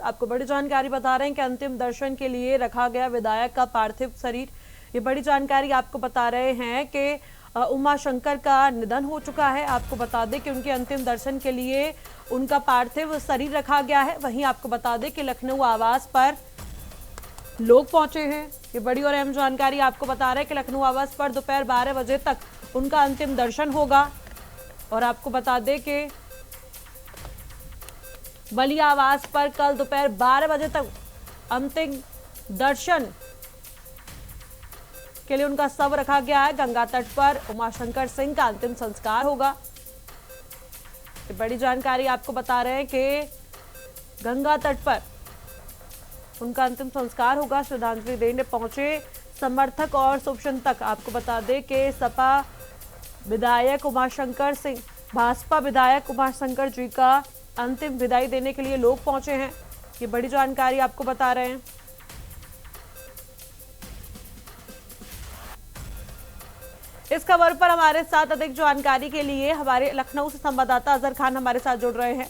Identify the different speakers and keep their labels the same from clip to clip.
Speaker 1: आपको बड़ी जानकारी बता रहे हैं कि अंतिम दर्शन के लिए रखा गया विधायक का पार्थिव शरीर। ये बड़ी जानकारी आपको बता रहे हैं कि उमा शंकर का निधन हो चुका है। आपको बता दें कि उनके अंतिम दर्शन के लिए उनका पार्थिव शरीर रखा गया है। वहीं आपको बता दें कि लखनऊ आवास पर लोग पहुंचे हैं। ये बड़ी और अहम जानकारी आपको बता रहे हैं कि लखनऊ आवास पर दोपहर 12 बजे तक उनका अंतिम दर्शन होगा। और आपको बता दें कि बलिया आवास पर कल दोपहर 12 बजे तक अंतिम दर्शन के लिए उनका शव रखा गया है। गंगा तट पर उमाशंकर सिंह का अंतिम संस्कार होगा। ये बड़ी जानकारी आपको बता रहे हैं कि गंगा तट पर उनका अंतिम संस्कार होगा। श्रद्धांजलि देने पहुंचे समर्थक और शुभचिंतक। आपको बता दें कि सपा विधायक उमाशंकर सिंह, भाजपा विधायक उमाशंकर जी का अंतिम विदाई देने के लिए लोग पहुंचे हैं। ये बड़ी जानकारी आपको बता रहे हैं। इस खबर पर हमारे साथ अधिक जानकारी के लिए हमारे लखनऊ से संवाददाता अजहर खान हमारे साथ जुड़ रहे हैं।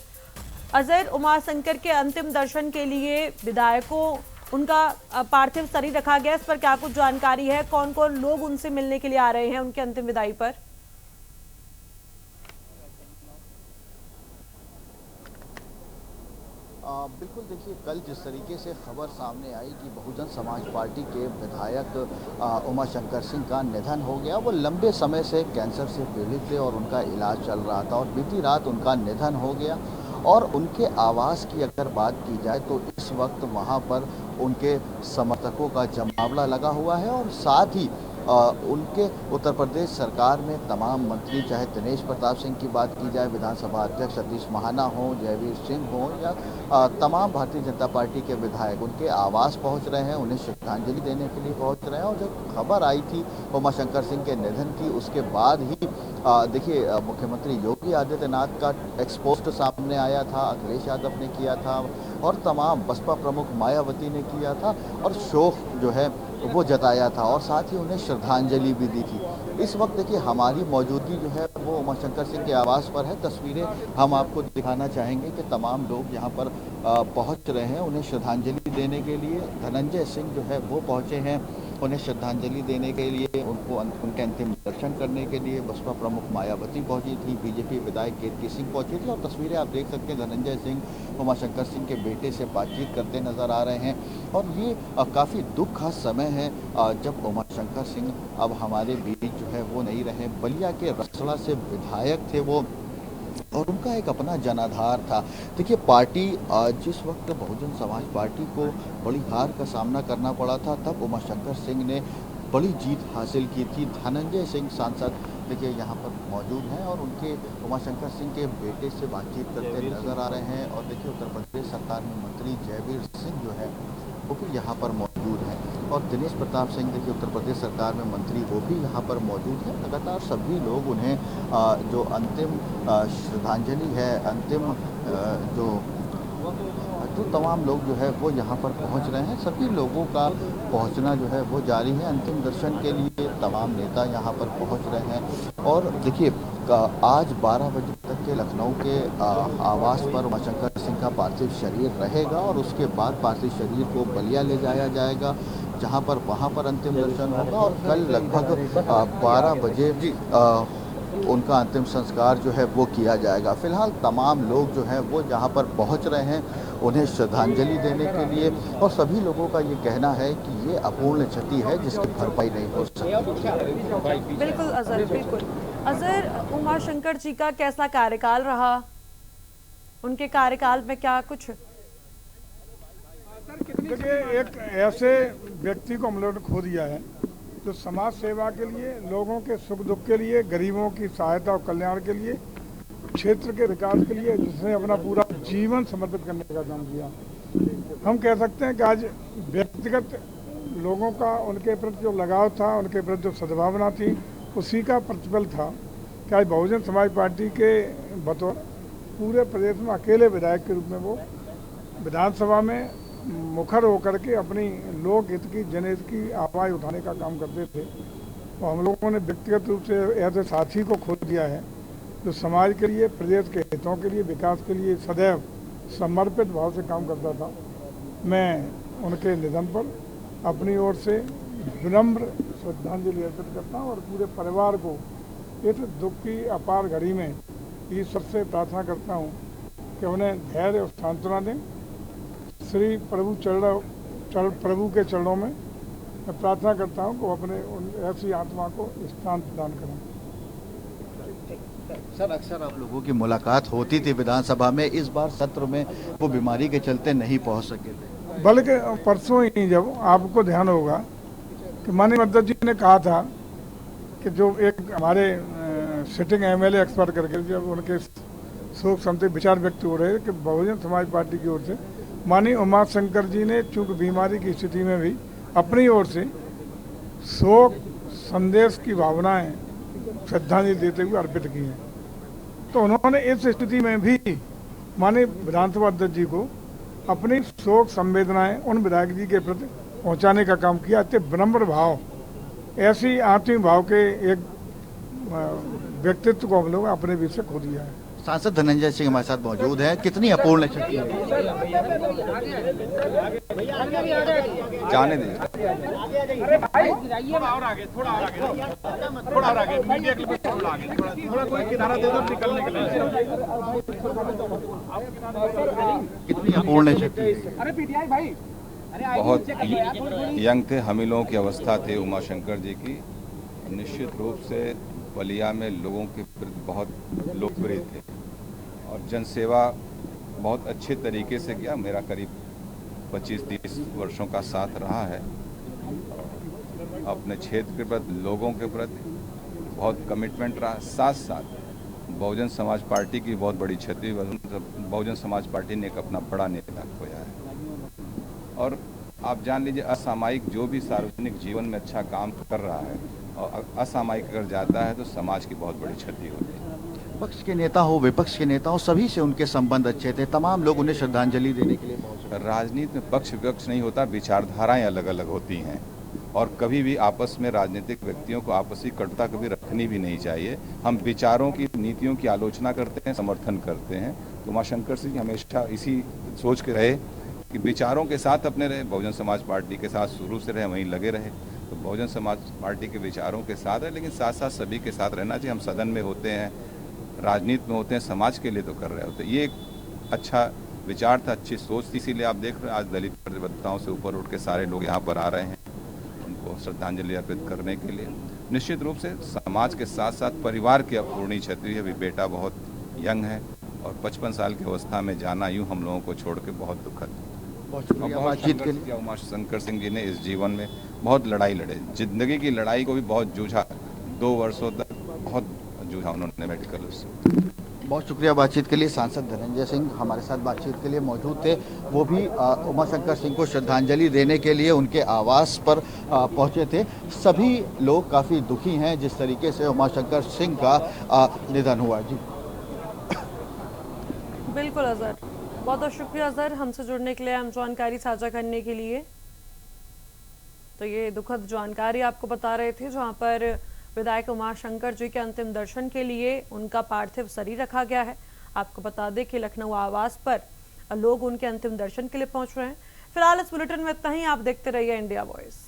Speaker 1: अजहर, उमाशंकर के अंतिम दर्शन के लिए विधायकों उनका पार्थिव शरीर रखा गया, इस पर क्या कुछ जानकारी है? कौन कौन लोग उनसे मिलने के लिए आ रहे हैं उनके अंतिम विदाई पर?
Speaker 2: बिल्कुल, देखिए कल जिस तरीके से खबर सामने आई कि बहुजन समाज पार्टी के विधायक उमाशंकर सिंह का निधन हो गया। वो लंबे समय से कैंसर से पीड़ित थे और उनका इलाज चल रहा था और बीती रात उनका निधन हो गया। और उनके आवास की अगर बात की जाए तो इस वक्त वहाँ पर उनके समर्थकों का जमावड़ा लगा हुआ है और साथ ही उनके उत्तर प्रदेश सरकार में तमाम मंत्री, चाहे दिनेश प्रताप सिंह की बात की जाए, विधानसभा अध्यक्ष सतीश महाना हो, जयवीर सिंह हो या तमाम भारतीय जनता पार्टी के विधायक उनके आवास पहुंच रहे हैं, उन्हें श्रद्धांजलि देने के लिए पहुंच रहे हैं। और जब खबर आई थी उमाशंकर सिंह के निधन की, उसके बाद ही देखिए मुख्यमंत्री योगी आदित्यनाथ का एक्सपोस्ट सामने आया था, अखिलेश यादव ने किया था और तमाम बसपा प्रमुख मायावती ने किया था और शोक जो है वो जताया था और साथ ही उन्हें श्रद्धांजलि भी दी थी। इस वक्त देखिए हमारी मौजूदगी जो है वो उमाशंकर सिंह के आवास पर है। तस्वीरें हम आपको दिखाना चाहेंगे कि तमाम लोग यहाँ पर पहुँच रहे हैं उन्हें श्रद्धांजलि देने के लिए। धनंजय सिंह जो है वो पहुँचे हैं उन्हें श्रद्धांजलि देने के लिए, उनके अंतिम दर्शन करने के लिए। बसपा प्रमुख मायावती पहुंची थी, बीजेपी विधायक कीर्ति सिंह पहुंची थी और तस्वीरें आप देख सकते हैं धनंजय सिंह उमाशंकर सिंह के बेटे से बातचीत करते नजर आ रहे हैं। और ये काफ़ी दुख का समय है जब उमाशंकर सिंह अब हमारे बीच जो है वो नहीं रहे। बलिया के रसड़ा से विधायक थे वो और उनका एक अपना जनाधार था। देखिए पार्टी जिस वक्त बहुजन समाज पार्टी को बड़ी हार का सामना करना पड़ा था तब उमाशंकर सिंह ने बड़ी जीत हासिल की थी। धनंजय सिंह सांसद देखिए यहाँ पर मौजूद हैं और उनके उमाशंकर सिंह के बेटे से बातचीत करते नजर आ रहे हैं। और देखिए उत्तर प्रदेश सरकार में मंत्री जयवीर सिंह जो है वो भी यहाँ पर मौजूद हैं और दिनेश प्रताप सिंह देखिए उत्तर प्रदेश सरकार में मंत्री वो भी यहाँ पर मौजूद हैं। लगातार सभी लोग उन्हें जो अंतिम श्रद्धांजलि है, अंतिम जो तमाम लोग जो है वो यहाँ पर पहुँच रहे हैं। सभी लोगों का पहुँचना जो है वो जारी है। अंतिम दर्शन के लिए तमाम नेता यहाँ पर पहुँच रहे हैं और देखिए आज 12 बजे तक के लखनऊ के आवास पर उमाशंकर सिंह का पार्थिव शरीर रहेगा और उसके बाद पार्थिव शरीर को बलिया ले जाया जाएगा जहाँ पर वहाँ पर अंतिम दर्शन होगा और कल लगभग 12 बजे उनका अंतिम संस्कार जो है वो किया जाएगा। फिलहाल तमाम लोग जो हैं वो जहाँ पर पहुँच रहे हैं उन्हें श्रद्धांजलि देने के लिए और सभी लोगों का ये कहना है कि ये अपूर्ण क्षति है जिसकी भरपाई नहीं हो सकती।
Speaker 1: बिल्कुल अजहर, बिल्कुल अजहर, उमाशंकर जी का कैसा कार्यकाल रहा? उनके कार्यकाल में क्या कुछ?
Speaker 3: देखिए एक ऐसे व्यक्ति को हम लोगों ने खो दिया है जो समाज सेवा के लिए, लोगों के सुख दुख के लिए, गरीबों की सहायता और कल्याण के लिए, क्षेत्र के विकास के लिए जिसने अपना पूरा जीवन समर्पित करने का काम किया। हम कह सकते हैं कि आज व्यक्तिगत लोगों का उनके प्रति जो लगाव था, उनके प्रति जो सद्भावना थी, उसी का प्रतिफल था कि आज बहुजन समाज पार्टी के बतौर पूरे प्रदेश में अकेले विधायक के रूप में वो विधानसभा में मुखर होकर के अपनी लोकहित की, जनहित की आवाज़ उठाने का काम करते थे। और हम लोगों ने व्यक्तिगत रूप से ऐसे साथी को खो दिया है जो समाज के लिए, प्रदेश के हितों के लिए, विकास के लिए सदैव समर्पित भाव से काम करता था। मैं उनके निधन पर अपनी ओर से विनम्र श्रद्धांजलि अर्पित करता हूँ और पूरे परिवार को इस दुख की अपार घड़ी में ईश्वर से प्रार्थना करता हूँ कि उन्हें धैर्य और सांत्वना दें। श्री प्रभु के चरणों में मैं प्रार्थना करता हूँ कि वो अपने ऐसी आत्मा को स्थान प्रदान करें।
Speaker 2: सर, अक्सर आप लोगों की मुलाकात होती थी विधानसभा में, इस बार सत्र में वो बीमारी के चलते नहीं पहुंच सके थे।
Speaker 3: बल्कि परसों ही जब आपको ध्यान होगा कि माननीय अध्यक्ष जी ने कहा था कि जो एक हमारे सिटिंग एमएलए एक्सपायर करके जब उनके शोक संतप्त विचार व्यक्त हो रहे कि बहुजन समाज पार्टी की ओर से माननीय उमाशंकर जी ने चूंकि बीमारी की स्थिति में भी अपनी ओर से शोक संदेश की भावनाएं श्रद्धांजलि देते हुए अर्पित की हैं। तो उन्होंने इस स्थिति में भी माननीय विधानसभा अध्यक्ष जी को अपनी शोक संवेदनाएं उन विधायक जी के प्रति पहुंचाने का काम किया। इतने विनम्र भाव, ऐसी आत्मीय भाव के एक व्यक्तित्व को हम लोग अपने बीच से खो दिया है।
Speaker 2: सांसद धनंजय सिंह हमारे साथ मौजूद हैं। कितनी अपूर्ण क्षति है?
Speaker 4: जाने दे।
Speaker 2: कितनी अपूर्ण क्षति?
Speaker 4: बहुत यंग थे, हमीलों की अवस्था थे उमाशंकर जी की। निश्चित रूप से बलिया में लोगों के प्रति बहुत लोकप्रिय थे और जनसेवा बहुत अच्छे तरीके से किया। मेरा करीब 25-30 वर्षों का साथ रहा है। अपने क्षेत्र के प्रति, लोगों के प्रति बहुत कमिटमेंट रहा। साथ साथ बहुजन समाज पार्टी की बहुत बड़ी क्षति, बहुजन समाज पार्टी ने एक अपना बड़ा नेता खोया है। और आप जान लीजिए, असामयिक जो भी सार्वजनिक जीवन में अच्छा काम कर रहा है और असामयिक अगर जाता है तो समाज की बहुत बड़ी क्षति होती है।
Speaker 2: पक्ष के नेता हो, विपक्ष के नेता हो, सभी से उनके संबंध अच्छे थे। तमाम लोग उन्हें श्रद्धांजलि देने के लिए पहुंचे।
Speaker 4: राजनीति में पक्ष विपक्ष नहीं होता, विचारधाराएं अलग अलग होती हैं और कभी भी आपस में राजनीतिक व्यक्तियों को आपसी कटुता कभी रखनी भी नहीं चाहिए। हम विचारों की, नीतियों की आलोचना करते हैं, समर्थन करते हैं। तो उमाशंकर सिंह हमेशा इसी सोच के रहे कि विचारों के साथ अपने रहे, बहुजन समाज पार्टी के साथ शुरू से रहे, वहीं लगे रहे। तो बहुजन समाज पार्टी के विचारों के साथ है, लेकिन साथ साथ सभी के साथ रहना चाहिए। हम सदन में होते हैं, राजनीति में होते हैं, समाज के लिए तो कर रहे होते हैं। ये एक अच्छा विचार था, अच्छी सोच थी। इसीलिए आप देख रहे हैं आज दलित प्रतिबद्धताओं से ऊपर उठ के सारे लोग यहाँ पर आ रहे हैं उनको श्रद्धांजलि अर्पित करने के लिए। निश्चित रूप से समाज के साथ साथ परिवार की अपूर्णीय क्षति है। अभी बेटा बहुत यंग है और 55 साल की अवस्था में जाना यूँ हम लोगों को छोड़ के बहुत दुखद।
Speaker 2: बातचीत के लिए
Speaker 4: उमाशंकर सिंह जी ने इस जीवन में बहुत लड़ाई लड़े, जिंदगी की लड़ाई को भी बहुत जूझा। 2 वर्षों तक बहुत जूझा उन्होंने मेडिकल से।
Speaker 2: बहुत शुक्रिया बातचीत के लिए। सांसद धनंजय सिंह हमारे साथ बातचीत के लिए मौजूद थे। वो भी उमाशंकर सिंह को श्रद्धांजलि देने के लिए उनके आवास पर पहुंचे थे। सभी लोग काफ़ी दुखी हैं जिस तरीके से उमाशंकर सिंह का निधन हुआ। जी
Speaker 1: बिल्कुल अजहर, बहुत बहुत शुक्रिया अजहर, हमसे जुड़ने के लिए, हम जानकारी साझा करने के लिए। तो ये दुखद जानकारी आपको बता रहे थे, जहां पर विधायक उमाशंकर जी के अंतिम दर्शन के लिए उनका पार्थिव शरीर रखा गया है। आपको बता दें कि लखनऊ आवास पर लोग उनके अंतिम दर्शन के लिए पहुंच रहे हैं। फिलहाल इस बुलेटिन में इतना ही। आप देखते रहिए इंडिया वॉइस।